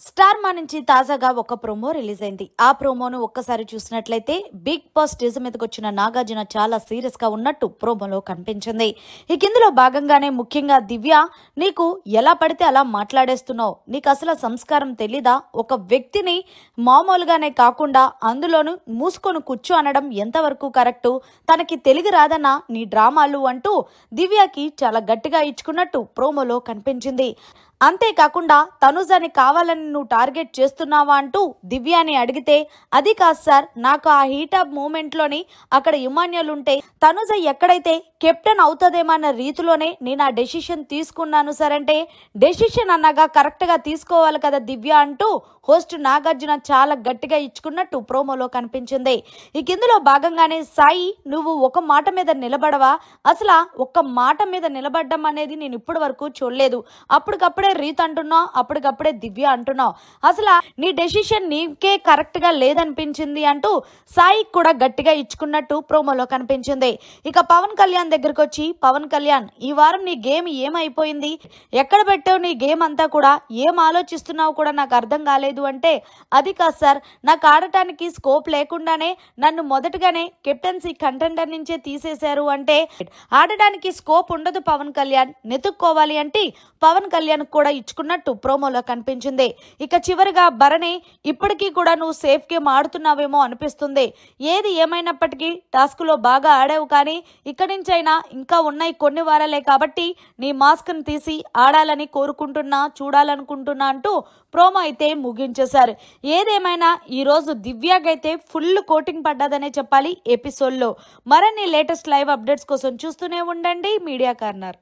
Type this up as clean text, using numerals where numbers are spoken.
Star మా నుంచి తాజాగా ఒక ప్రోమో రిలీజ్ అయింది. ఆ ప్రోమోను ఒక్కసారి చూసినట్లయితే బిగ్ బాస్ స్టేజ్ మీదకి వచ్చిన నాగార్జున చాలా సీరియస్ గా ఉన్నట్టు ప్రోమోలో కనిపించింది. ఇందులో భాగంగానే ముఖ్యంగా దివ్య, నీకు ఎలా పడితే అలా మాట్లాడేస్తున్నావు, నీకు అసలు సంస్కారం తెలీదా, ఒక వ్యక్తిని మామూలుగానే కాకుండా అందులోను మూసుకొని కూర్చో అనడం ఎంతవరకు కరెక్టు, తనకి తెలుగు రాదన్నా నీ డ్రామాలు అంటూ దివ్యకి చాలా గట్టిగా ఇచ్చుకున్నట్టు ప్రోమోలో కనిపించింది. అంతేకాకుండా తనుజని కావాలని నువ్వు టార్గెట్ చేస్తున్నావా అంటూ దివ్యాని అడిగితే, అది కాదు సార్, నాకు ఆ హీటప్ మూమెంట్ లోని అక్కడ ఇమాన్యుల్ ఉంటే తనుజ ఎక్కడైతే కెప్టెన్ అవుతుందేమన్న రీతిలోనే నేను ఆ డెసిషన్ తీసుకున్నాను సార్ అంటే, డెసిషన్ అన్నగా కరెక్ట్ గా తీసుకోవాలి కదా దివ్య అంటూ హోస్ట్ నాగార్జున చాలా గట్టిగా ఇచ్చుకున్నట్టు ప్రోమోలో కనిపించింది. ఇందులో భాగంగానే సాయి, నువ్వు ఒక మాట మీద నిలబడవా, అసలు ఒక్క మాట మీద నిలబడడం అనేది నేను ఇప్పటి వరకు చూడలేదు, అప్పటికప్పుడే రీత్ అంటున్నావు, అప్పటికప్పుడే దివ్య అంటున్నావు, అసలు నీ డెసిషన్ నీకే కరెక్ట్ గా లేదనిపించింది అంటూ సాయి కూడా గట్టిగా ఇచ్చుకున్నట్టు ప్రోమోలో కనిపించింది. ఇక పవన్ కళ్యాణ్ దగ్గరకు వచ్చి, పవన్ కళ్యాణ్, ఈ వారం నీ గేమ్ ఏమైపోయింది, ఎక్కడ పెట్టావు నీ గేమ్ అంతా కూడా, ఏం ఆలోచిస్తున్నావు కూడా నాకు అర్థం కాలేదు అంటే, అది కాదు సార్, నాకు ఆడటానికి స్కోప్ లేకుండానే నన్ను మొదటగానే కెప్టెన్సీ కంటెండర్ నుంచే తీసేశారు అంటే, ఆడడానికి స్కోప్ ఉండదు పవన్ కళ్యాణ్, నెతుక్కోవాలి అంటే పవన్ కళ్యాణ్ కూడా ఇచ్చుకున్నట్టు ప్రోమోలో కనిపించింది. ఇక చివరిగా భరణి, ఇప్పటికీ కూడా నువ్వు సేఫ్ గేమ్ ఆడుతున్నావేమో అనిపిస్తుంది, ఏది ఏమైనప్పటికీ టాస్క్ లో బాగా ఆడావు, కానీ ఇక్కడి నుంచైనా ఇంకా ఉన్నాయి కొన్ని వారాలే కాబట్టి నీ మాస్క్ ను తీసి ఆడాలని కోరుకుంటున్నా, చూడాలనుకుంటున్నా అంటూ ప్రోమో అయితే ముగించేశారు. ఏదేమైనా ఈ రోజు దివ్యాకైతే ఫుల్ కోటింగ్ పడ్డదనే చెప్పాలి ఎపిసోడ్ లో. మరిన్ని లేటెస్ట్ లైవ్ అప్డేట్స్ కోసం చూస్తూనే ఉండండి మీడియా కార్నర్.